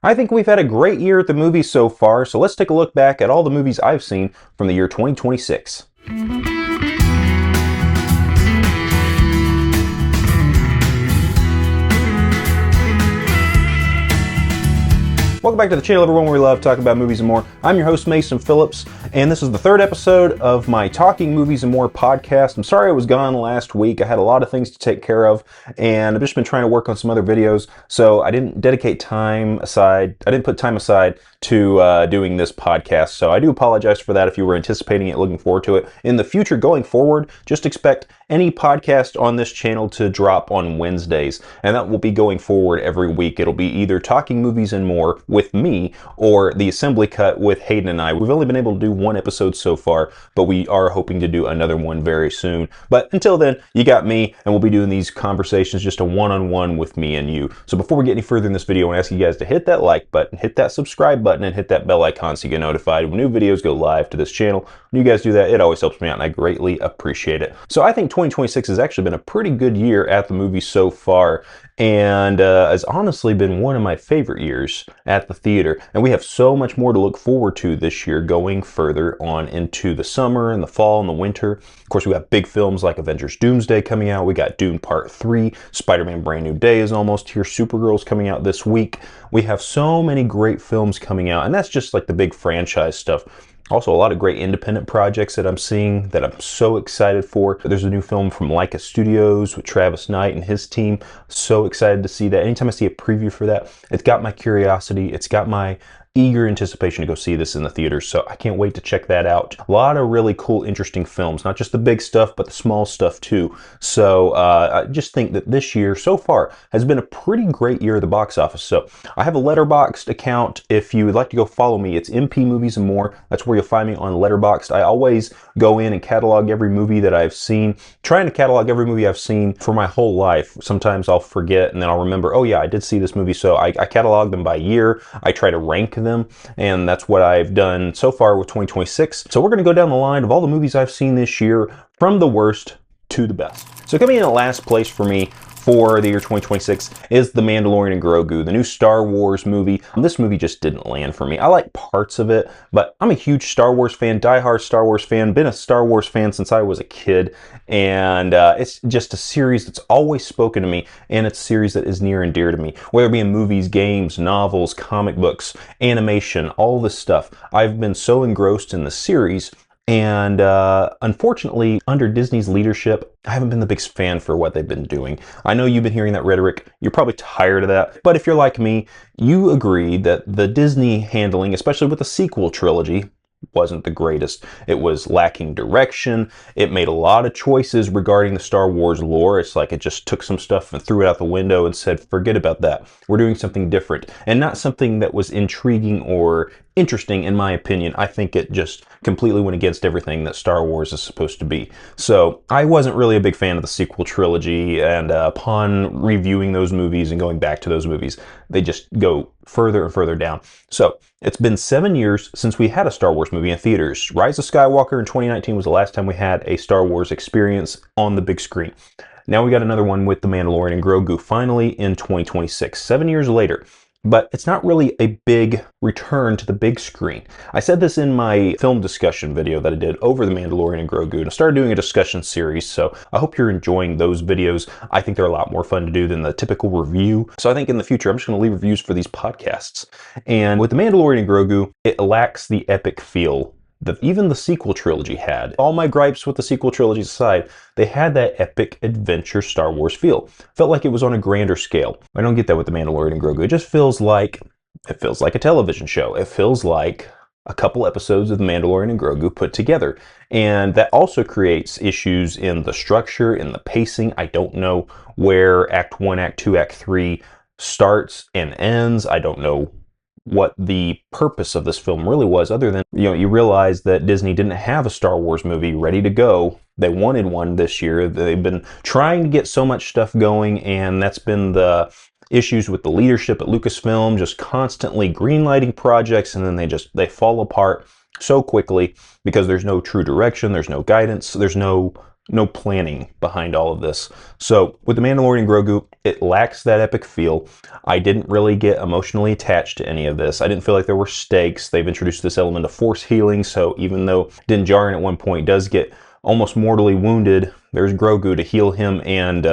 I think we've had a great year at the movies so far, so let's take a look back at all the movies I've seen from the year 2026. Welcome back to the channel, everyone, where we love talking about movies and more. I'm your host, Mason Phillips, and this is the third episode of my Talking Movies and More podcast. I'm sorry I was gone last week. I had a lot of things to take care of, and I've just been trying to work on some other videos, so I didn't dedicate time aside. I didn't put time aside to doing this podcast, so I do apologize for that if you were anticipating it, looking forward to it. In the future, going forward, just expect any podcast on this channel to drop on Wednesdays, and that will be going forward every week. It'll be either Talking Movies and More with me or the Assembly Cut with Hayden and I. We've only been able to do one episode so far, but we are hoping to do another one very soon. But until then, you got me, and we'll be doing these conversations just a one-on-one with me and you. So before we get any further in this video, I want to ask you guys to hit that like button, hit that subscribe button, and hit that bell icon so you get notified when new videos go live to this channel. When you guys do that, it always helps me out, and I greatly appreciate it. So I think 2026 has actually been a pretty good year at the movies so far, and has honestly been one of my favorite years at the theater. And we have so much more to look forward to this year, going further on into the summer and the fall and the winter. Of course, we got big films like Avengers Doomsday coming out. We got Dune Part 3. Spider-Man Brand New Day is almost here. Supergirl's coming out this week. We have so many great films coming out, and that's just like the big franchise stuff. Also, a lot of great independent projects that I'm seeing that I'm so excited for. There's a new film from Leica Studios with Travis Knight and his team. So excited to see that. Anytime I see a preview for that, it's got my curiosity. It's got my eager anticipation to go see this in the theaters, so I can't wait to check that out. A lot of really cool, interesting films, not just the big stuff, but the small stuff too. So I just think that this year so far has been a pretty great year at the box office. So I have a Letterboxd account. If you would like to go follow me, it's MP Movies and More. That's where you'll find me on Letterboxd. I always go in and catalog every movie that I've seen, trying to catalog every movie I've seen for my whole life. Sometimes I'll forget, and then I'll remember, oh yeah, I did see this movie. So I catalog them by year. I try to rank them, and that's what I've done so far with 2026. So we're going to go down the line of all the movies I've seen this year, from the worst to the best. So coming in at last place for me for the year 2026 is The Mandalorian and Grogu, the new Star Wars movie. This movie just didn't land for me. I like parts of it, but I'm a huge Star Wars fan, diehard Star Wars fan, been a Star Wars fan since I was a kid, and it's just a series that's always spoken to me, and it's a series that is near and dear to me. Whether it be in movies, games, novels, comic books, animation, all this stuff, I've been so engrossed in the series. And unfortunately, under Disney's leadership, I haven't been the biggest fan for what they've been doing. I know you've been hearing that rhetoric. You're probably tired of that. But if you're like me, you agree that the Disney handling, especially with the sequel trilogy, wasn't the greatest. It was lacking direction. It made a lot of choices regarding the Star Wars lore. It's like it just took some stuff and threw it out the window and said, forget about that. We're doing something different, and not something that was intriguing or interesting, in my opinion. I think it just completely went against everything that Star Wars is supposed to be. So I wasn't really a big fan of the sequel trilogy, and upon reviewing those movies and going back to those movies, they just go further and further down. So it's been 7 years since we had a Star Wars movie in theaters. Rise of Skywalker in 2019 was the last time we had a Star Wars experience on the big screen. Now we got another one with The Mandalorian and Grogu finally in 2026, 7 years later. But it's not really a big return to the big screen. I said this in my film discussion video that I did over The Mandalorian and Grogu, and I started doing a discussion series, so I hope you're enjoying those videos. I think they're a lot more fun to do than the typical review. So I think in the future, I'm just going to leave reviews for these podcasts. And with The Mandalorian and Grogu, it lacks the epic feel that even the sequel trilogy had. All my gripes with the sequel trilogy aside, they had that epic adventure Star Wars feel. Felt like it was on a grander scale. I don't get that with The Mandalorian and Grogu. It just feels like a television show. It feels like a couple episodes of The Mandalorian and Grogu put together. And that also creates issues in the structure, in the pacing. I don't know where Act 1, Act 2, Act 3 starts and ends. I don't know what the purpose of this film really was, other than, you realize that Disney didn't have a Star Wars movie ready to go. They wanted one this year. They've been trying to get so much stuff going, and that's been the issues with the leadership at Lucasfilm, just constantly greenlighting projects, and then they fall apart so quickly because there's no true direction, there's no guidance, there's no no planning behind all of this. So with The Mandalorian and Grogu, it lacks that epic feel. I didn't really get emotionally attached to any of this. I didn't feel like there were stakes. They've introduced this element of force healing, so even though Din Djarin at one point does get almost mortally wounded, there's Grogu to heal him, and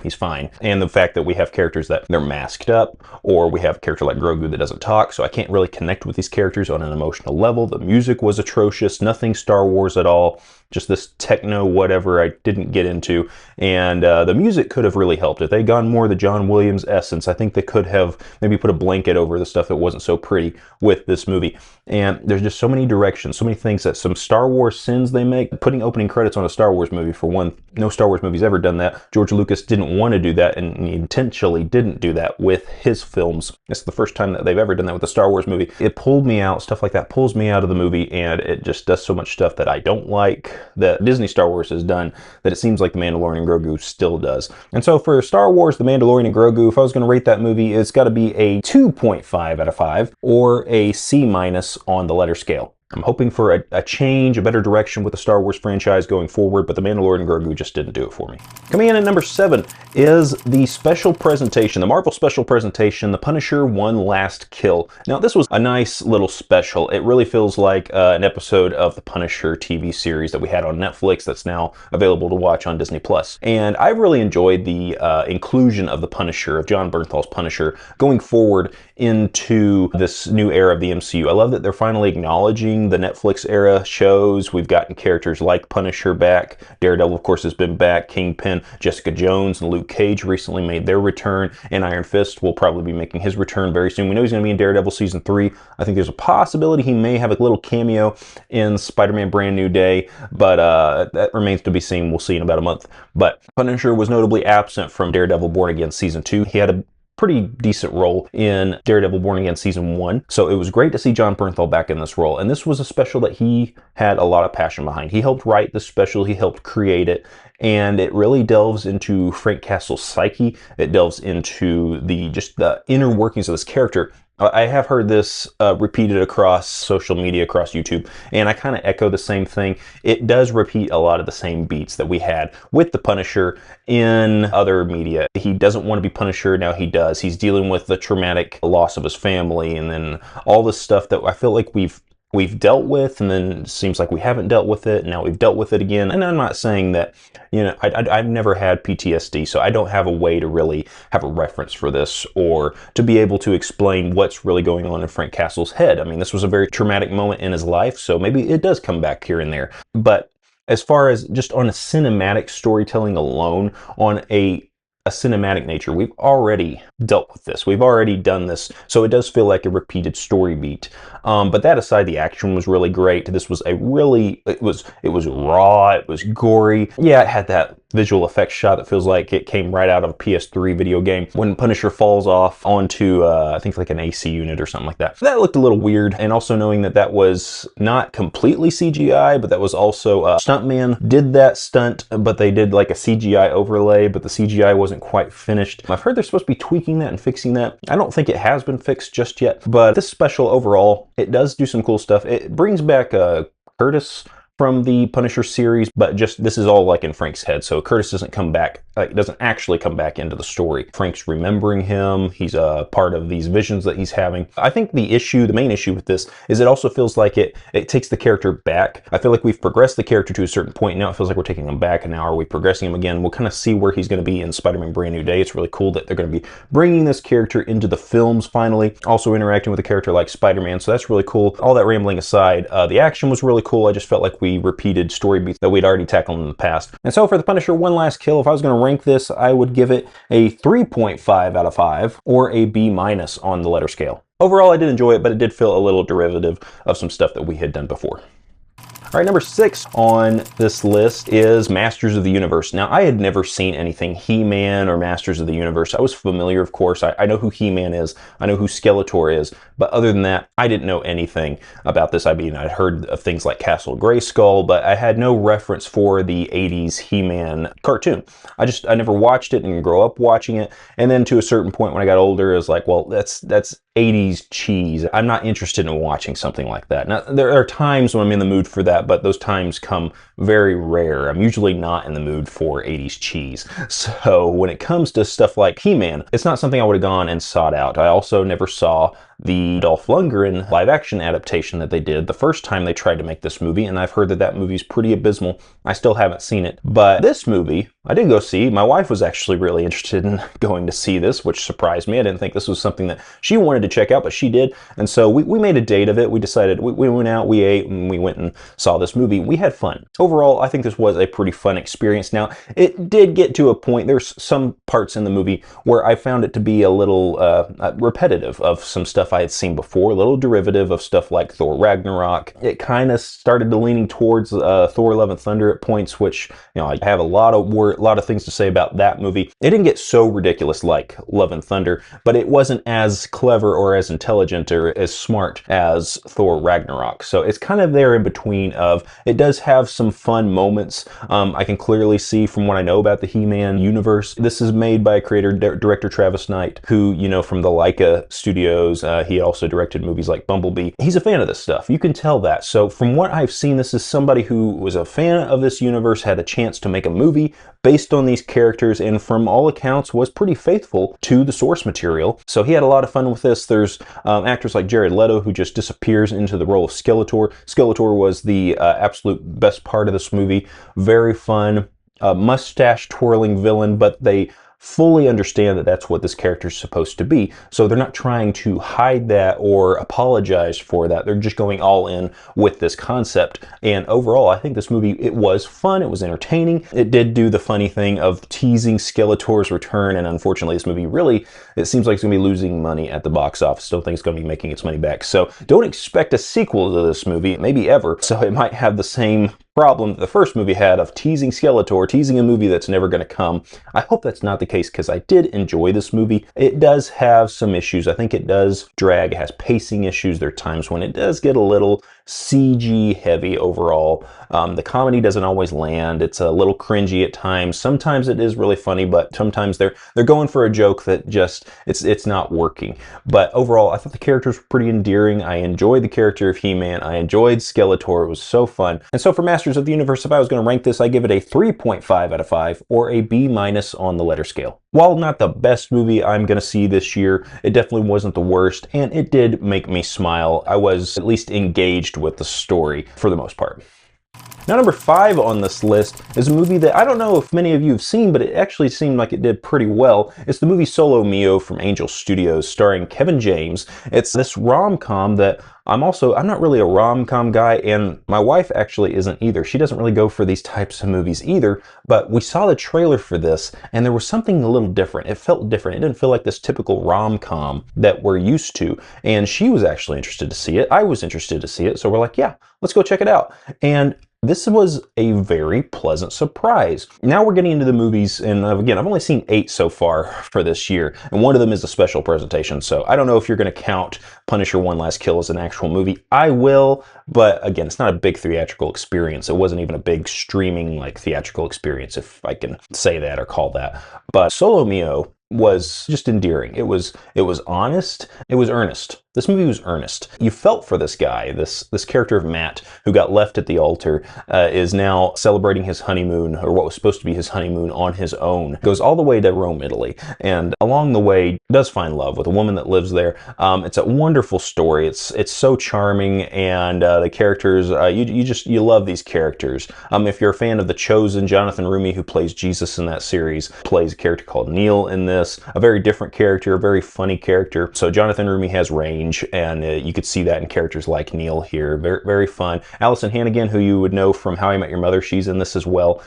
he's fine. And the fact that we have characters that they're masked up, or we have a character like Grogu that doesn't talk, so I can't really connect with these characters on an emotional level. The music was atrocious, nothing Star Wars at all, just this techno whatever I didn't get into. And the music could have really helped. If they'd gone more the John Williams essence, I think they could have maybe put a blanket over the stuff that wasn't so pretty with this movie. And there's just so many directions, so many things that some Star Wars sins they make. Putting opening credits on a Star Wars movie, for one, no Star Wars movie's ever done that. George Lucas didn't want to do that, and he intentionally didn't do that with his films. It's the first time that they've ever done that with a Star Wars movie. It pulled me out, stuff like that pulls me out of the movie, and it just does so much stuff that I don't like, that Disney Star Wars has done, that it seems like The Mandalorian and Grogu still does. And so for Star Wars, The Mandalorian and Grogu, if I was going to rate that movie, it's got to be a 2.5 out of 5, or a C- on the letter scale. I'm hoping for a change, a better direction with the Star Wars franchise going forward, but The Mandalorian and Grogu just didn't do it for me. Coming in at number 7 is the special presentation, the Marvel special presentation, The Punisher: One Last Kill. Now, this was a nice little special. It really feels like an episode of the Punisher TV series that we had on Netflix that's now available to watch on Disney+. And I really enjoyed the inclusion of the Punisher, of Jon Bernthal's Punisher, going forward into this new era of the MCU. I love that they're finally acknowledging the Netflix era shows. We've gotten characters like Punisher back. Daredevil, of course, has been back. Kingpin, Jessica Jones, and Luke Cage recently made their return. And Iron Fist will probably be making his return very soon. We know he's going to be in Daredevil Season 3. I think there's a possibility he may have a little cameo in Spider-Man Brand New Day, but that remains to be seen. We'll see in about a month. But Punisher was notably absent from Daredevil Born Again Season 2. He had a pretty decent role in Daredevil Born Again Season 1. So it was great to see Jon Bernthal back in this role. And this was a special that he had a lot of passion behind. He helped write the special, he helped create it, and it really delves into Frank Castle's psyche. It delves into the inner workings of this character. I have heard this repeated across social media, across YouTube, and I kind of echo the same thing. It does repeat a lot of the same beats that we had with the Punisher in other media. He doesn't want to be Punisher, now he does. He's dealing with the traumatic loss of his family, and then all this stuff that I feel like we've dealt with, and then it seems like we haven't dealt with it, and now we've dealt with it again. And I'm not saying that, I've never had PTSD, so I don't have a way to really have a reference for this, or to be able to explain what's really going on in Frank Castle's head. I mean, this was a very traumatic moment in his life, so maybe it does come back here and there. But as far as just on a cinematic storytelling alone, on a cinematic nature, we've already dealt with this. We've already done this. So it does feel like a repeated story beat. But that aside, the action was really great. This was it was raw, it was gory. Yeah, it had that visual effects shot that feels like it came right out of a PS3 video game. When Punisher falls off onto, I think like an AC unit or something like that. That looked a little weird. And also knowing that was not completely CGI, but that was also stuntman did that stunt, but they did like a CGI overlay, but the CGI wasn't quite finished. I've heard they're supposed to be tweaking that and fixing that. I don't think it has been fixed just yet, but this special overall, it does do some cool stuff. It brings back Curtis from the Punisher series, but just this is all like in Frank's head, so Curtis doesn't come back, doesn't actually come back into the story. Frank's remembering him, he's a part of these visions that he's having. I think the main issue with this is it also feels like it takes the character back. I feel like we've progressed the character to a certain point, now it feels like we're taking him back, and now are we progressing him again? We'll kind of see where he's going to be in Spider-Man Brand New Day. It's really cool that they're going to be bringing this character into the films finally, also interacting with a character like Spider-Man, so that's really cool. All that rambling aside, the action was really cool. I just felt like we repeated story beats that we'd already tackled in the past. And so for The Punisher: One Last Kill, if I was going to rank this, I would give it a 3.5 out of 5 or a B- on the letter scale. Overall, I did enjoy it, but it did feel a little derivative of some stuff that we had done before. All right, number 6 on this list is Masters of the Universe. Now, I had never seen anything He-Man or Masters of the Universe. I was familiar, of course. I know who He-Man is. I know who Skeletor is. But other than that, I didn't know anything about this. I mean, I'd heard of things like Castle Grayskull, but I had no reference for the 80s He-Man cartoon. I never watched it and grew up watching it. And then to a certain point when I got older, it was like, well, that's 80s cheese. I'm not interested in watching something like that. Now, there are times when I'm in the mood for that, but those times come very rare. I'm usually not in the mood for 80s cheese. So when it comes to stuff like He-Man, it's not something I would have gone and sought out. I also never saw the Dolph Lundgren live-action adaptation that they did the first time they tried to make this movie, and I've heard that that movie's pretty abysmal. I still haven't seen it. But this movie, I did go see. My wife was actually really interested in going to see this, which surprised me. I didn't think this was something that she wanted to check out, but she did. And so we made a date of it. We decided, we went out, we ate, and we went and saw this movie. We had fun. Overall, I think this was a pretty fun experience. Now, it did get to a point, there's some parts in the movie where I found it to be a little repetitive of some stuff I had seen before, a little derivative of stuff like Thor Ragnarok. It kind of started leaning towards Thor Love and Thunder at points, which, I have a lot of things to say about that movie. It didn't get so ridiculous like Love and Thunder, but it wasn't as clever or as intelligent or as smart as Thor Ragnarok. So it's kind of there in between of, it does have some fun moments. I can clearly see from what I know about the He-Man universe, this is made by director Travis Knight, who, from the Laika studios, he also directed movies like Bumblebee. He's a fan of this stuff. You can tell that. So from what I've seen, this is somebody who was a fan of this universe, had a chance to make a movie based on these characters, and from all accounts was pretty faithful to the source material. So he had a lot of fun with this. There's actors like Jared Leto, who just disappears into the role of Skeletor. Skeletor was the absolute best part of this movie. Very fun, mustache twirling villain, but they fully understand that that's what this character is supposed to be. So they're not trying to hide that or apologize for that. They're just going all in with this concept. And overall, I think this movie, it was fun. It was entertaining. It did do the funny thing of teasing Skeletor's return. And unfortunately, this movie really, it seems like it's going to be losing money at the box office. Don't think it's going to be making its money back. So don't expect a sequel to this movie, maybe ever. So it might have the same problem that the first movie had of teasing Skeletor, teasing a movie that's never going to come. I hope that's not the case, because I did enjoy this movie. It does have some issues. I think it does drag, it has pacing issues. There are times when it does get a little CG heavy overall. The comedy doesn't always land. It's a little cringy at times. Sometimes it is really funny, but sometimes they're going for a joke that just, it's not working. But overall, I thought the characters were pretty endearing. I enjoyed the character of He-Man. I enjoyed Skeletor. It was so fun. And so for Masters of the Universe, if I was going to rank this, I give it a 3.5 out of 5 or a B- on the letter scale. While not the best movie I'm going to see this year, it definitely wasn't the worst, and it did make me smile. I was at least engaged with the story for the most part. Now, number 5 on this list is a movie that I don't know if many of you have seen, but it actually seemed like it did pretty well. It's the movie Solo Mio from Angel Studios, starring Kevin James. It's this rom-com that I'm not really a rom-com guy, and my wife actually isn't either. She doesn't really go for these types of movies either, but we saw the trailer for this, and there was something a little different. It felt different. It didn't feel like this typical rom-com that we're used to, and she was actually interested to see it. I was interested to see it, so we're like, yeah, let's go check it out. And this was a very pleasant surprise. Now we're getting into the movies, and again, I've only seen 8 so far for this year, and one of them is a special presentation, so I don't know if you're going to count Punisher: One Last Kill as an actual movie. I will, but again, it's not a big theatrical experience. It wasn't even a big streaming, theatrical experience, if I can say that or call that. But Solo Mio was just endearing. It was honest. It was earnest. This movie was earnest. You felt for this guy, this character of Matt, who got left at the altar, is now celebrating his honeymoon, or what was supposed to be his honeymoon, on his own. Goes all the way to Rome, Italy, and along the way does find love with a woman that lives there. It's a wonderful story. It's so charming, and the characters, you love these characters. If you're a fan of The Chosen, Jonathan Rumi, who plays Jesus in that series, plays a character called Neil in this. A very different character, a very funny character. So Jonathan Rumi has range, and you could see that in characters like Neil here. Very, very fun. Allison Hannigan, who you would know from How I Met Your Mother, she's in this as well.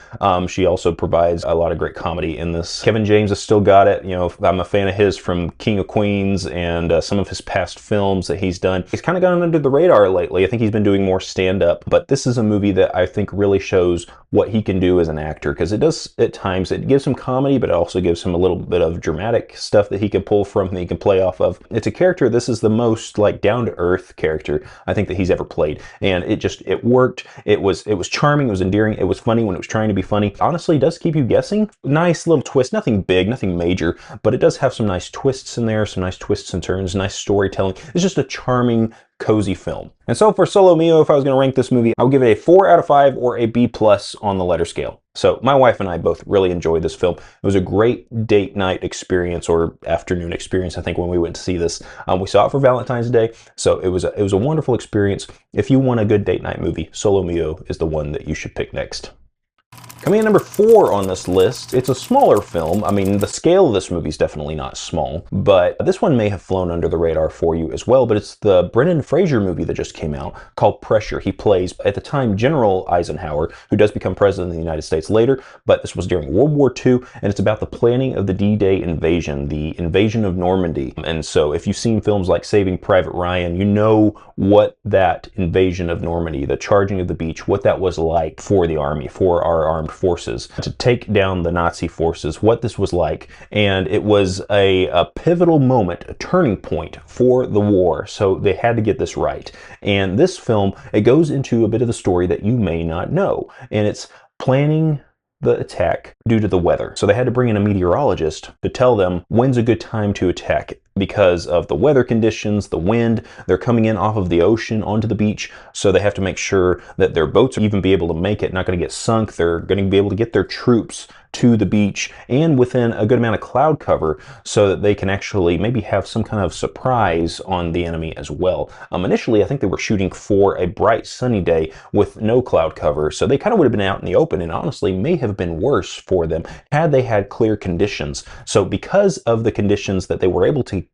She also provides a lot of great comedy in this. Kevin James has still got it. I'm a fan of his from King of Queens and some of his past films that he's done. He's kind of gone under the radar lately. I think he's been doing more stand-up, but this is a movie that I think really shows what he can do as an actor, because it does, at times, it gives him comedy, but it also gives him a little bit of of dramatic stuff that he can pull from, that he can play off of. It's a character, this is the most like down-to-earth character I think that he's ever played. And it worked. It was charming, it was endearing, it was funny when it was trying to be funny. Honestly, it does keep you guessing. Nice little twist, nothing big, nothing major, but it does have some nice twists in there, some nice twists and turns, nice storytelling. It's just a charming, cozy film. And so for Solo Mio, if I was going to rank this movie, I would give it a 4 out of 5 or a B+ on the letter scale. So my wife and I both really enjoyed this film. It was a great date night experience, or afternoon experience, I think, when we went to see this. We saw it for Valentine's Day, so it was a wonderful experience. If you want a good date night movie, Solo Mio is the one that you should pick next. Coming in number 4 on this list, it's a smaller film. I mean, the scale of this movie is definitely not small, but this one may have flown under the radar for you as well, but it's the Brendan Fraser movie that just came out called Pressure. He plays, at the time, General Eisenhower, who does become president of the United States later, but this was during World War II, and it's about the planning of the D-Day invasion, the invasion of Normandy. And so if you've seen films like Saving Private Ryan, you know what that invasion of Normandy, the charging of the beach, what that was like for the army, for our armed forces, to take down the Nazi forces, what this was like. And it was a pivotal moment, a turning point for the war. So they had to get this right. And this film, it goes into a bit of the story that you may not know. And it's planning the attack due to the weather. So they had to bring in a meteorologist to tell them when's a good time to attack because of the weather conditions, the wind. They're coming in off of the ocean onto the beach, so they have to make sure that their boats are even be able to make it, not going to get sunk. They're going to be able to get their troops to the beach and within a good amount of cloud cover so that they can actually maybe have some kind of surprise on the enemy as well. Initially, I think they were shooting for a bright sunny day with no cloud cover, so they kind of would have been out in the open, and honestly may have been worse for them had they had clear conditions. So because of the conditions that they were able to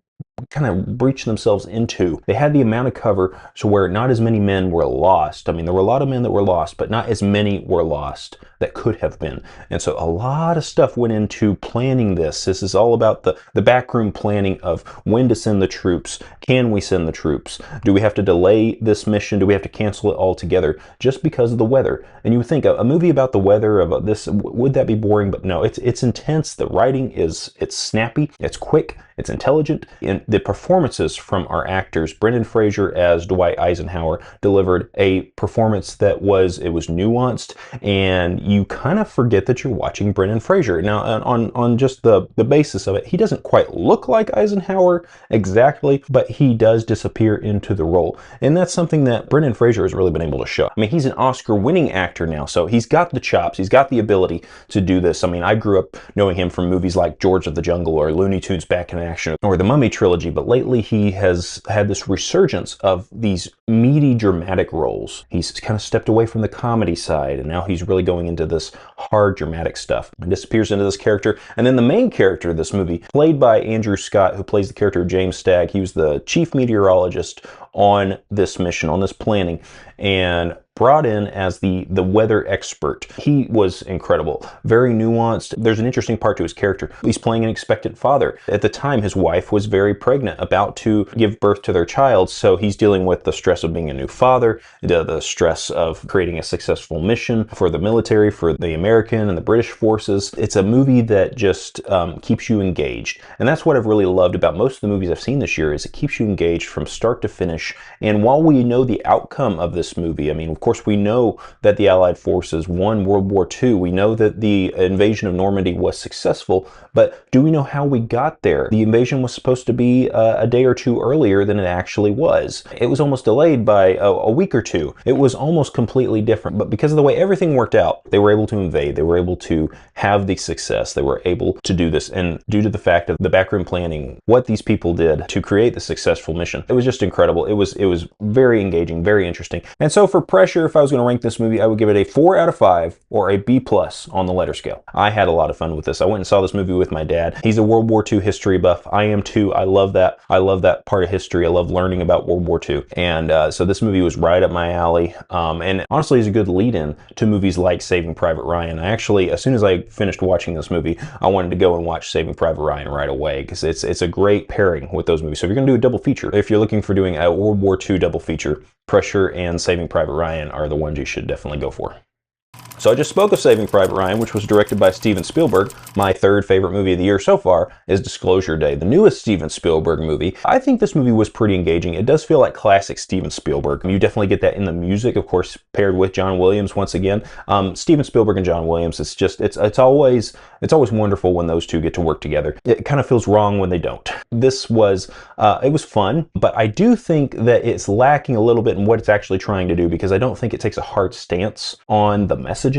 kind of breach themselves into, they had the amount of cover so where not as many men were lost. I mean, there were a lot of men that were lost, but not as many were lost that could have been. And so a lot of stuff went into planning this. This is all about the backroom planning of when to send the troops. Can we send the troops? Do we have to delay this mission? Do we have to cancel it altogether just because of the weather? And you would think a movie about the weather, about this, would that be boring? But no, it's intense. The writing it's snappy, it's quick, it's intelligent, and the performances from our actors, Brendan Fraser as Dwight Eisenhower, delivered a performance that was nuanced, and you kind of forget that you're watching Brendan Fraser. Now, on just the basis of it, he doesn't quite look like Eisenhower exactly, but he does disappear into the role, and that's something that Brendan Fraser has really been able to show. I mean, he's an Oscar-winning actor now, so he's got the chops, he's got the ability to do this. I mean, I grew up knowing him from movies like George of the Jungle or Looney Tunes Back in Action or the Mummy trilogy, but lately he has had this resurgence of these meaty dramatic roles. He's kind of stepped away from the comedy side, and now he's really going into this hard dramatic stuff and disappears into this character. And then the main character of this movie, played by Andrew Scott, who plays the character of James Stagg, he was the chief meteorologist on this mission, on this planning, and brought in as the weather expert. He was incredible, very nuanced. There's an interesting part to his character. He's playing an expectant father. At the time, his wife was very pregnant, about to give birth to their child, so he's dealing with the stress of being a new father, the stress of creating a successful mission for the military, for the American and the British forces. It's a movie that just keeps you engaged, and that's what I've really loved about most of the movies I've seen this year, is it keeps you engaged from start to finish. And while we know the outcome of this movie, I mean, of course, we know that the Allied forces won World War II. We know that the invasion of Normandy was successful, but do we know how we got there? The invasion was supposed to be a day or two earlier than it actually was. It was almost delayed by a week or two. It was almost completely different, but because of the way everything worked out, they were able to invade. They were able to have the success. They were able to do this, and due to the fact of the backroom planning, what these people did to create the successful mission, it was just incredible. It was very engaging, very interesting. And so for Pressure, if I was going to rank this movie, I would give it a 4 out of 5 or a B+ on the letter scale. I had a lot of fun with this. I went and saw this movie with my dad. He's a World War II history buff. I am too. I love that. I love that part of history. I love learning about World War II. And so this movie was right up my alley. And honestly, is a good lead-in to movies like Saving Private Ryan. I actually, as soon as I finished watching this movie, I wanted to go and watch Saving Private Ryan right away, because it's a great pairing with those movies. So if you're going to do a double feature, if you're looking for doing a World War II double feature, Pressure and Saving Private Ryan are the ones you should definitely go for. So I just spoke of Saving Private Ryan, which was directed by Steven Spielberg. My third favorite movie of the year so far is Disclosure Day, the newest Steven Spielberg movie. I think this movie was pretty engaging. It does feel like classic Steven Spielberg. You definitely get that in the music, of course, paired with John Williams once again. Steven Spielberg and John Williams, it's always wonderful when those two get to work together. It kind of feels wrong when they don't. This was, it was fun, but I do think that it's lacking a little bit in what it's actually trying to do, because I don't think it takes a hard stance on the messaging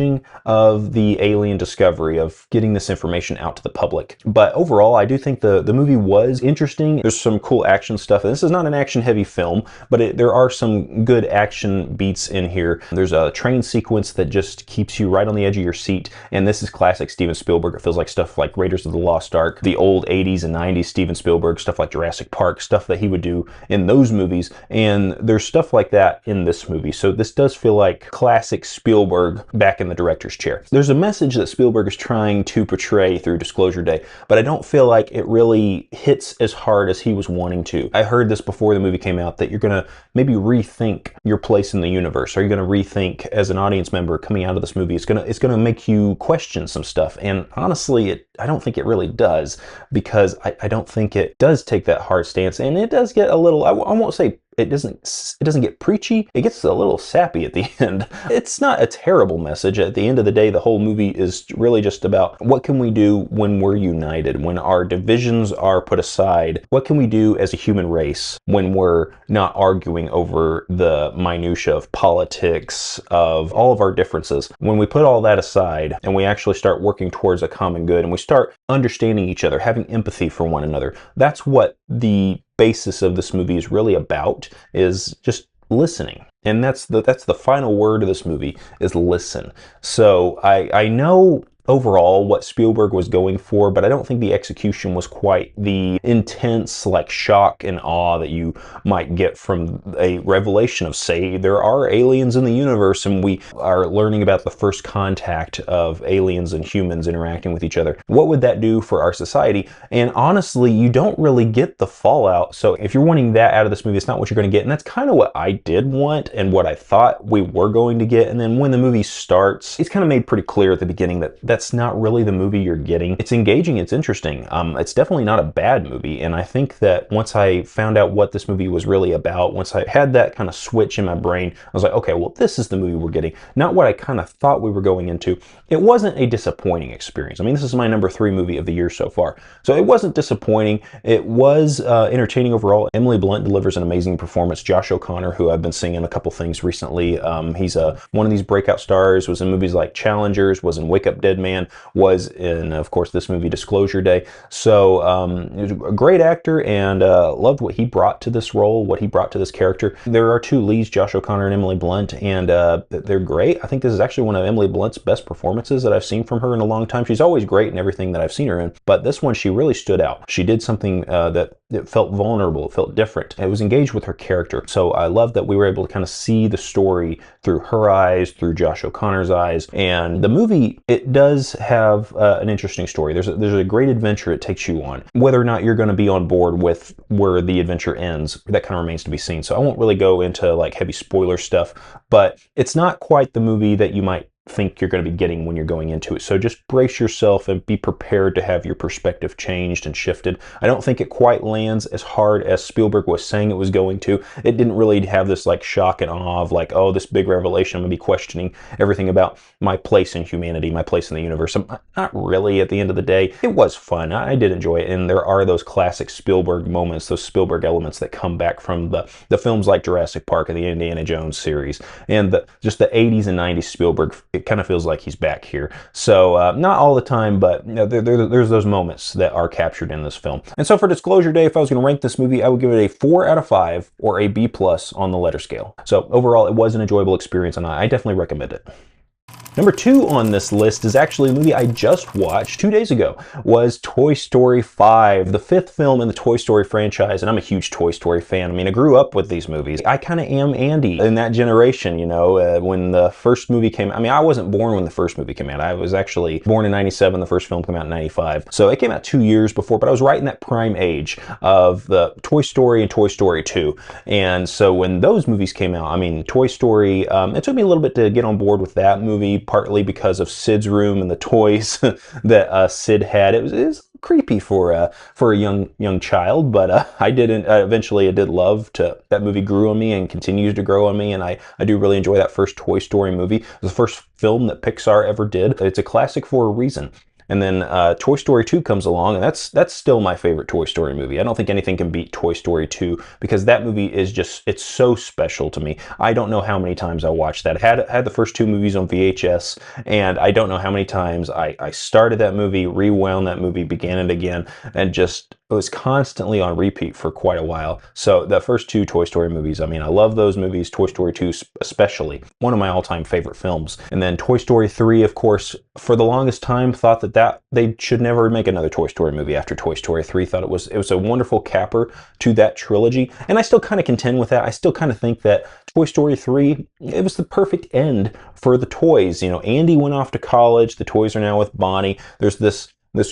of the alien discovery, of getting this information out to the public. But overall, I do think the movie was interesting. There's some cool action stuff. And this is not an action-heavy film, but there are some good action beats in here. There's a train sequence that just keeps you right on the edge of your seat. And this is classic Steven Spielberg. It feels like stuff like Raiders of the Lost Ark, the old 80s and 90s Steven Spielberg, stuff like Jurassic Park, stuff that he would do in those movies. And there's stuff like that in this movie. So this does feel like classic Spielberg back in the director's chair. There's a message that Spielberg is trying to portray through Disclosure Day, but I don't feel like it really hits as hard as he was wanting to. I heard this before the movie came out, that you're going to maybe rethink your place in the universe. Are you going to rethink as an audience member coming out of this movie? It's going to make you question some stuff. And honestly, I don't think it really does, because I don't think it does take that hard stance, and it does get a little, I won't say it doesn't get preachy. It gets a little sappy at the end. It's not a terrible message. At the end of the day, the whole movie is really just about what can we do when we're united, when our divisions are put aside. What can we do as a human race when we're not arguing over the minutia of politics, of all of our differences? When we put all that aside and we actually start working towards a common good, and we start understanding each other, having empathy for one another. That's what the basis of this movie is really about, is just listening. And that's the final word of this movie, is listen. So I know overall what Spielberg was going for, but I don't think the execution was quite the intense like shock and awe that you might get from a revelation of, say, there are aliens in the universe and we are learning about the first contact of aliens and humans interacting with each other. What would that do for our society? And honestly, you don't really get the fallout. So if you're wanting that out of this movie, it's not what you're going to get. And that's kind of what I did want and what I thought we were going to get. And then when the movie starts, it's kind of made pretty clear at the beginning that that's not really the movie you're getting. It's engaging, it's interesting. It's definitely not a bad movie, and I think that once I found out what this movie was really about, once I had that kind of switch in my brain, I was like, okay, well, this is the movie we're getting, not what I kind of thought we were going into. It wasn't a disappointing experience. I mean, this is my number 3 movie of the year so far, so it wasn't disappointing. It was entertaining overall. Emily Blunt delivers an amazing performance. Josh O'Connor, who I've been seeing in a couple things recently, he's one of these breakout stars, was in movies like Challengers, was in Wake Up Dead Man, was in, of course, this movie Disclosure Day. So he was a great actor, and loved what he brought to this role, what he brought to this character. There are 2 leads, Josh O'Connor and Emily Blunt, and they're great. I think this is actually one of Emily Blunt's best performances that I've seen from her in a long time. She's always great in everything that I've seen her in, but this one she really stood out. She did something that it felt vulnerable, it felt different. It was engaged with her character. So I love that we were able to kind of see the story through her eyes, through Josh O'Connor's eyes. And the movie, it does have an interesting story. There's a great adventure it takes you on. Whether or not you're going to be on board with where the adventure ends, that kind of remains to be seen. So I won't really go into like heavy spoiler stuff, but it's not quite the movie that you might think you're going to be getting when you're going into it. So just brace yourself and be prepared to have your perspective changed and shifted. I don't think it quite lands as hard as Spielberg was saying it was going to. It didn't really have this like shock and awe of like, oh, this big revelation, I'm going to be questioning everything about my place in humanity, my place in the universe. Not really at the end of the day. It was fun. I did enjoy it. And there are those classic Spielberg moments, those Spielberg elements that come back from the films like Jurassic Park and the Indiana Jones series. And just the 80s and 90s Spielberg, it kind of feels like he's back here. So not all the time, but you know, there's those moments that are captured in this film. And so for Disclosure Day, if I was going to rank this movie, I would give it a 4 out of 5 or a B+ on the letter scale. So overall, it was an enjoyable experience, and I definitely recommend it. Number 2 on this list is actually a movie I just watched 2 days ago, was Toy Story 5, the 5th film in the Toy Story franchise, and I'm a huge Toy Story fan. I mean, I grew up with these movies. I kind of am Andy in that generation, you know, when the first movie came out. I mean, I wasn't born when the first movie came out. I was actually born in 97, the first film came out in 95. So it came out 2 years before, but I was right in that prime age of the Toy Story and Toy Story 2. And so when those movies came out, I mean, Toy Story, it took me a little bit to get on board with that movie. movie, partly because of Sid's room and the toys that Sid had. It was creepy for a young child, but I didn't. Eventually, I did love to. That movie grew on me and continues to grow on me, and I do really enjoy that first Toy Story movie. It was the first film that Pixar ever did. It's a classic for a reason. And then Toy Story 2 comes along, and that's still my favorite Toy Story movie. I don't think anything can beat Toy Story 2 because that movie is just, it's so special to me. I don't know how many times I watched that. I had the first two movies on VHS, and I don't know how many times I started that movie, rewound that movie, began it again, and just it was constantly on repeat for quite a while. So the first two Toy Story movies, I mean, I love those movies, Toy Story 2 especially, one of my all-time favorite films. And then Toy Story 3, of course, for the longest time thought that they should never make another Toy Story movie after Toy Story 3. Thought it was a wonderful capper to that trilogy. And I still kind of contend with that. I still kind of think that Toy Story 3, it was the perfect end for the toys. You know, Andy went off to college, the toys are now with Bonnie. There's this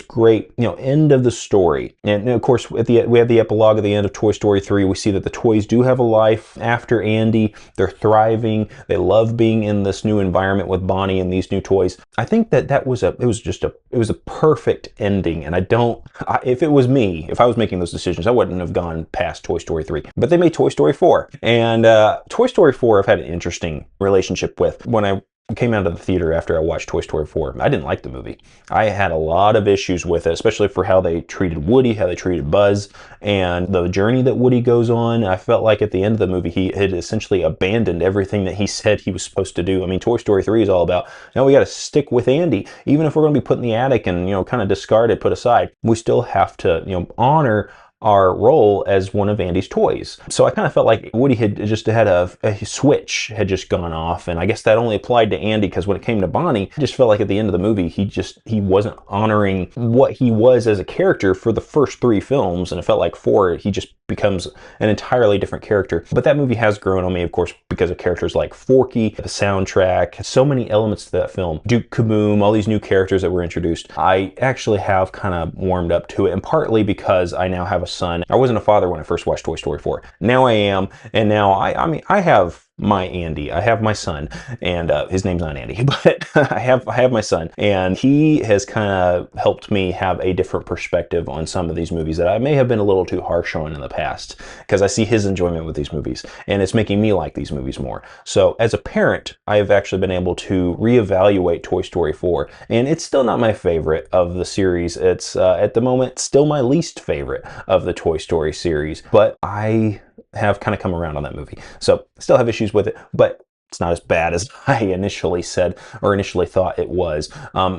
great, end of the story. And of course, we have the epilogue at the end of Toy Story 3. We see that the toys do have a life after Andy. They're thriving. They love being in this new environment with Bonnie and these new toys. I think that was a perfect ending. And if it was me, if I was making those decisions, I wouldn't have gone past Toy Story 3. But they made Toy Story 4. And Toy Story 4 I've had an interesting relationship with. When I came out of the theater after I watched Toy Story 4. I didn't like the movie. I had a lot of issues with it, especially for how they treated Woody, how they treated Buzz, and the journey that Woody goes on. I felt like at the end of the movie, he had essentially abandoned everything that he said he was supposed to do. I mean, Toy Story 3 is all about, we got to stick with Andy. Even if we're going to be put in the attic and, kind of discarded, put aside, we still have to, honor our role as one of Andy's toys. So I kind of felt like Woody had just had a switch had just gone off, and I guess that only applied to Andy because when it came to Bonnie, I just felt like at the end of the movie he wasn't honoring what he was as a character for the first three films, and it felt like 4 he just becomes an entirely different character. But that movie has grown on me, of course, because of characters like Forky, the soundtrack, so many elements to that film, Duke Kaboom, all these new characters that were introduced. I actually have kind of warmed up to it, and partly because I now have a son. I wasn't a father when I first watched Toy Story 4. Now I am, and now I have my Andy. I have my son, and his name's not Andy, but I have my son, and he has kind of helped me have a different perspective on some of these movies that I may have been a little too harsh on in the past, because I see his enjoyment with these movies, and it's making me like these movies more. So as a parent, I have actually been able to reevaluate Toy Story 4, and it's still not my favorite of the series. It's at the moment still my least favorite of the Toy Story series, but I have kind of come around on that movie. So I still have issues with it, but it's not as bad as I initially said or initially thought it was.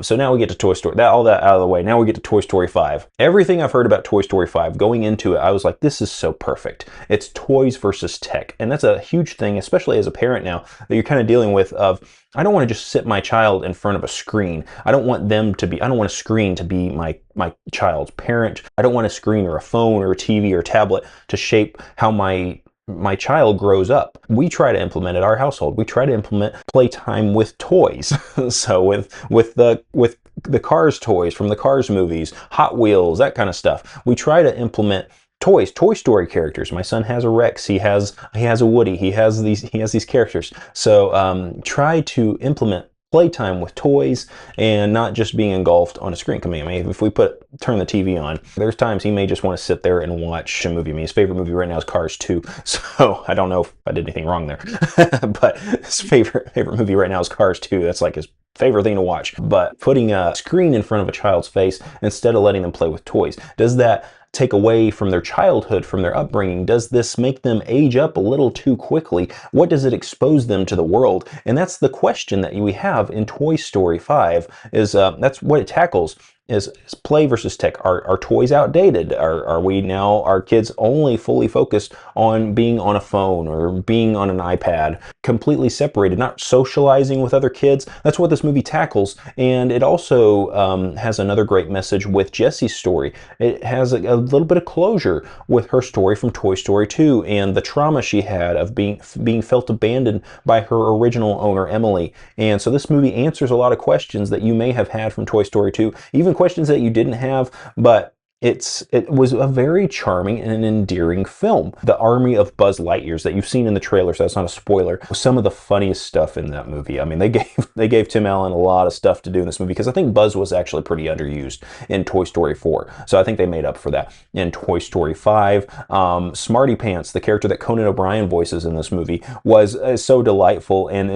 So now we get to Toy Story, all that out of the way. Now we get to Toy Story 5. Everything I've heard about Toy Story 5 going into it, I was like, this is so perfect. It's toys versus tech. And that's a huge thing, especially as a parent now, that you're kind of dealing with I don't want to just sit my child in front of a screen. I don't want a screen to be my child's parent. I don't want a screen or a phone or a TV or a tablet to shape how my child grows up. We try to implement at our household. We try to implement playtime with toys. So with the Cars toys from the Cars movies, Hot Wheels, that kind of stuff. We try to implement toys, Toy Story characters. My son has a Rex. He has a Woody. He has these characters. So try to implement playtime with toys and not just being engulfed on a screen. I mean, if we turn the TV on, there's times he may just want to sit there and watch a movie. I mean, his favorite movie right now is Cars 2. So I don't know if I did anything wrong there, but his favorite movie right now is Cars 2. That's like his favorite thing to watch. But putting a screen in front of a child's face instead of letting them play with toys, does that take away from their childhood, from their upbringing? Does this make them age up a little too quickly? What does it expose them to the world? And that's the question that we have in Toy Story 5, is that's what it tackles. Is play versus tech. Are toys outdated? Are we now, our kids only fully focused on being on a phone or being on an iPad, completely separated, not socializing with other kids? That's what this movie tackles. And it also has another great message with Jessie's story. It has a little bit of closure with her story from Toy Story 2 and the trauma she had of being felt abandoned by her original owner, Emily. And so this movie answers a lot of questions that you may have had from Toy Story 2, even questions that you didn't have, but it was a very charming and endearing film. The army of Buzz Lightyears that you've seen in the trailer, so that's not a spoiler, was some of the funniest stuff in that movie. I mean, they gave Tim Allen a lot of stuff to do in this movie, because I think Buzz was actually pretty underused in Toy Story 4. So I think they made up for that in Toy Story 5. Smarty Pants, the character that Conan O'Brien voices in this movie, was so delightful and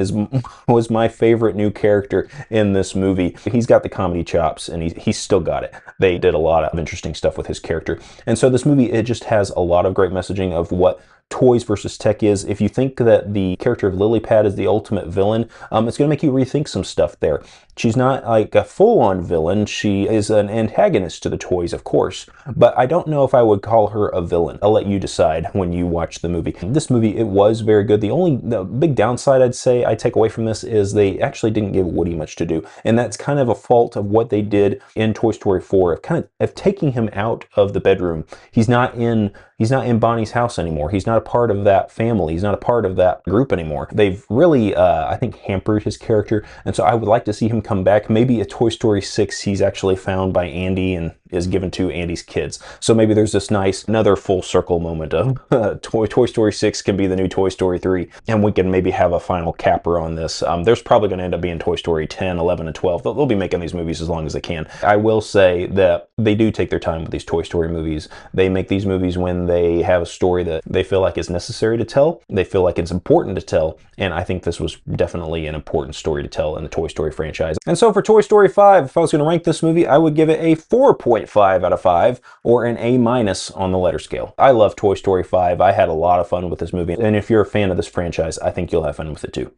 was my favorite new character in this movie. He's got the comedy chops, and he's still got it. They did a lot of interesting stuff with his character. And so this movie, it just has a lot of great messaging of what toys versus tech is. If you think that the character of Lily Pad is the ultimate villain, it's going to make you rethink some stuff there. She's not like a full-on villain. She is an antagonist to the toys, of course, but I don't know if I would call her a villain. I'll let you decide when you watch the movie. This movie, it was very good. The big downside I'd say I take away from this is they actually didn't give Woody much to do, and that's kind of a fault of what they did in Toy Story 4, of taking him out of the bedroom. He's not in Bonnie's house anymore. He's not a part of that family. He's not a part of that group anymore. They've really, I think, hampered his character, and so I would like to see him come back. Maybe a Toy Story 6, he's actually found by Andy and is given to Andy's kids. So maybe there's this nice, another full circle moment of Toy Story 6 can be the new Toy Story 3, and we can maybe have a final capper on this. There's probably going to end up being Toy Story 10, 11, and 12. They'll be making these movies as long as they can. I will say that they do take their time with these Toy Story movies. They make these movies when they have a story that they feel like is necessary to tell. They feel like it's important to tell, and I think this was definitely an important story to tell in the Toy Story franchise. And so for Toy Story 5, if I was going to rank this movie, I would give it a 4.5 out of 5, or an A- on the letter scale. I love Toy Story 5. I had a lot of fun with this movie, and if you're a fan of this franchise, I think you'll have fun with it too.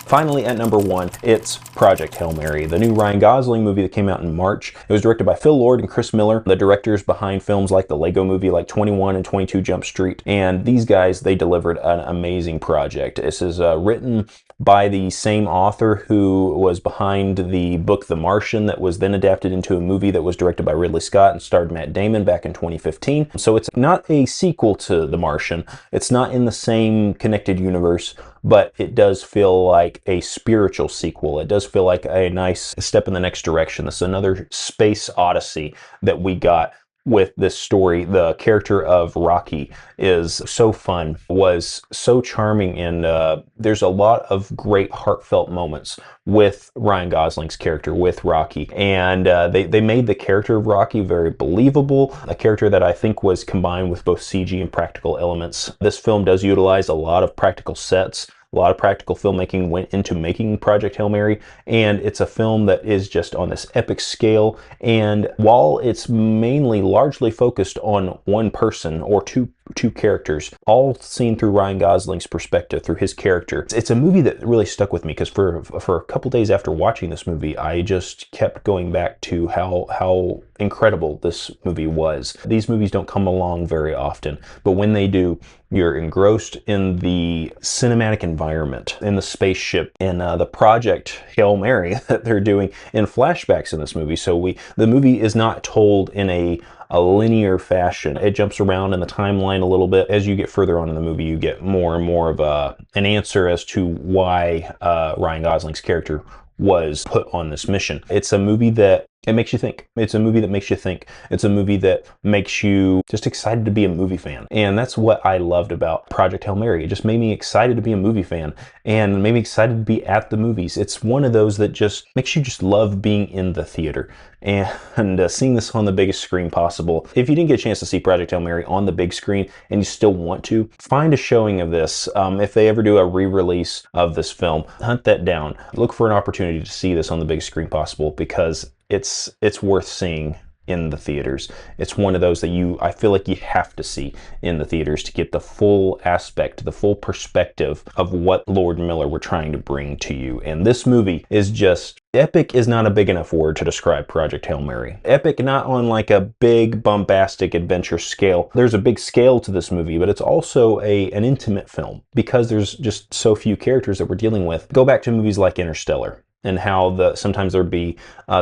Finally, at number 1, it's Project Hail Mary, the new Ryan Gosling movie that came out in March. It was directed by Phil Lord and Chris Miller, the directors behind films like the Lego Movie, like 21 and 22 Jump Street. And these guys, they delivered an amazing project. This is written by the same author who was behind the book The Martian, that was then adapted into a movie that was directed by Ridley Scott and starred Matt Damon back in 2015. So it's not a sequel to The Martian. It's not in the same connected universe, but it does feel like a spiritual sequel. It does feel like a nice step in the next direction. This is another space odyssey that we got with this story. The character of Rocky is so fun, was so charming, and there's a lot of great heartfelt moments with Ryan Gosling's character, with Rocky. And they made the character of Rocky very believable, a character that I think was combined with both CG and practical elements. This film does utilize a lot of practical sets. A lot of practical filmmaking went into making Project Hail Mary, and it's a film that is just on this epic scale. And while it's largely focused on one person or two characters, all seen through Ryan Gosling's perspective, through his character, it's a movie that really stuck with me, because for a couple days after watching this movie, I just kept going back to how incredible this movie was. These movies don't come along very often, but when they do, you're engrossed in the cinematic environment, in the spaceship, in the Project Hail Mary that they're doing in flashbacks in this movie. So the movie is not told in a linear fashion. It jumps around in the timeline a little bit. As you get further on in the movie, you get more and more of an answer as to why Ryan Gosling's character was put on this mission. It's a movie that it makes you think. It's a movie that makes you think. It's a movie that makes you just excited to be a movie fan. And that's what I loved about Project Hail Mary. It just made me excited to be a movie fan, and made me excited to be at the movies. It's one of those that just makes you just love being in the theater and seeing this on the biggest screen possible. If you didn't get a chance to see Project Hail Mary on the big screen and you still want to, find a showing of this. If they ever do a re-release of this film, hunt that down. Look for an opportunity to see this on the biggest screen possible, because it's worth seeing in the theaters. It's one of those that I feel like you have to see in the theaters to get the full aspect, the full perspective of what Lord and Miller were trying to bring to you. And this movie is just epic. Is not a big enough word to describe Project Hail Mary. Epic, not on like a big bombastic adventure scale. There's a big scale to this movie, but it's also an intimate film, because there's just so few characters that we're dealing with. Go back to movies like Interstellar, and how sometimes there'd be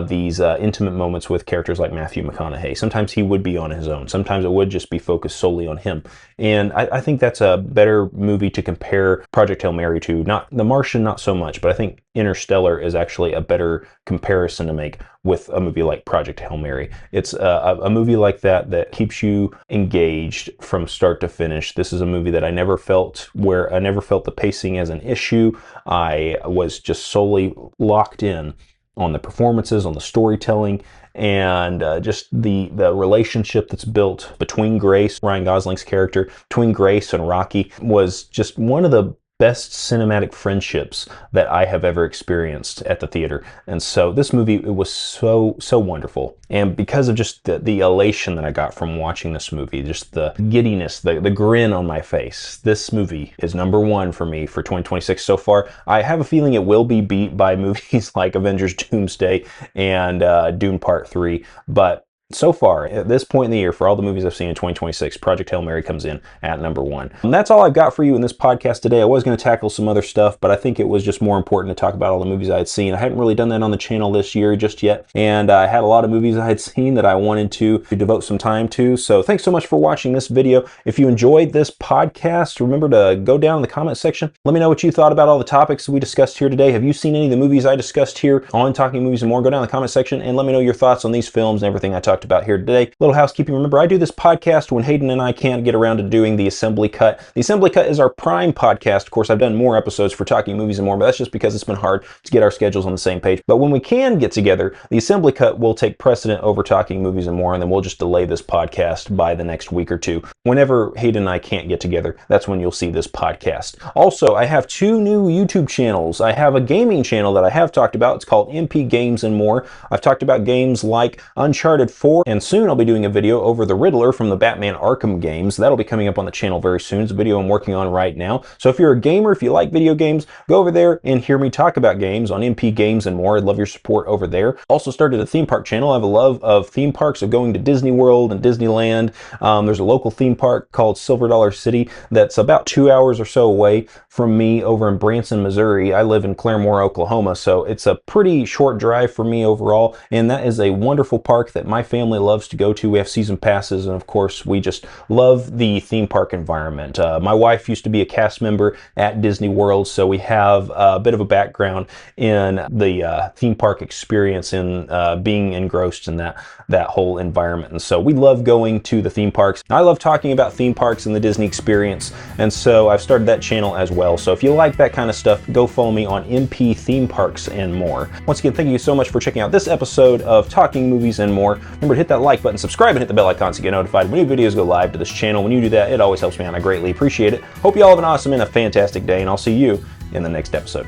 these intimate moments with characters like Matthew McConaughey. Sometimes he would be on his own. Sometimes it would just be focused solely on him. And I think that's a better movie to compare Project Hail Mary to. Not The Martian, not so much, but I think Interstellar is actually a better comparison to make with a movie like Project Hail Mary. It's a movie like that keeps you engaged from start to finish. This is a movie that I never felt the pacing as an issue. I was just solely locked in on the performances, on the storytelling, and just the relationship that's built between Grace, Ryan Gosling's character, between Grace and Rocky was just one of the best cinematic friendships that I have ever experienced at the theater. And so this movie, it was so wonderful. And because of just the elation that I got from watching this movie, just the giddiness, the grin on my face, this movie is #1 for me for 2026 so far. I have a feeling it will be beat by movies like Avengers Doomsday and Dune Part 3, but so far, at this point in the year, for all the movies I've seen in 2026, Project Hail Mary comes in at #1. And that's all I've got for you in this podcast today. I was going to tackle some other stuff, but I think it was just more important to talk about all the movies I had seen. I hadn't really done that on the channel this year just yet, and I had a lot of movies I had seen that I wanted to devote some time to. So thanks so much for watching this video. If you enjoyed this podcast, remember to go down in the comment section. Let me know what you thought about all the topics we discussed here today. Have you seen any of the movies I discussed here on Talking Movies and More? Go down in the comment section and let me know your thoughts on these films and everything I talked about here today. Little housekeeping, remember I do this podcast when Hayden and I can't get around to doing the Assembly Cut. The Assembly Cut is our prime podcast. Of course, I've done more episodes for Talking Movies and More, but that's just because it's been hard to get our schedules on the same page. But when we can get together, the Assembly Cut will take precedent over Talking Movies and More, and then we'll just delay this podcast by the next week or two. Whenever Hayden and I can't get together, that's when you'll see this podcast. Also, I have 2 new YouTube channels. I have a gaming channel that I have talked about. It's called MP Games and More. I've talked about games like Uncharted 4, and soon I'll be doing a video over the Riddler from the Batman Arkham games. That'll be coming up on the channel very soon. It's a video I'm working on right now. So if you're a gamer, if you like video games, go over there and hear me talk about games on MP Games and More. I'd love your support over there. Also started a theme park channel. I have a love of theme parks, of going to Disney World and Disneyland. There's a local theme park called Silver Dollar City that's about 2 hours or so away from me over in Branson, Missouri. I live in Claremore, Oklahoma, so it's a pretty short drive for me overall, and that is a wonderful park that my family loves to go to. We have season passes, and of course, we just love the theme park environment. My wife used to be a cast member at Disney World, so we have a bit of a background in the theme park experience, in being engrossed in that whole environment. And so we love going to the theme parks. I love talking about theme parks and the Disney experience, and so I've started that channel as well. So if you like that kind of stuff, go follow me on MP Theme Parks and More. Once again, thank you so much for checking out this episode of Talking Movies and More. Remember to hit that like button, subscribe, and hit the bell icon so you get notified when new videos go live to this channel. When you do that, it always helps me out, and I greatly appreciate it. Hope you all have an awesome and a fantastic day, and I'll see you in the next episode.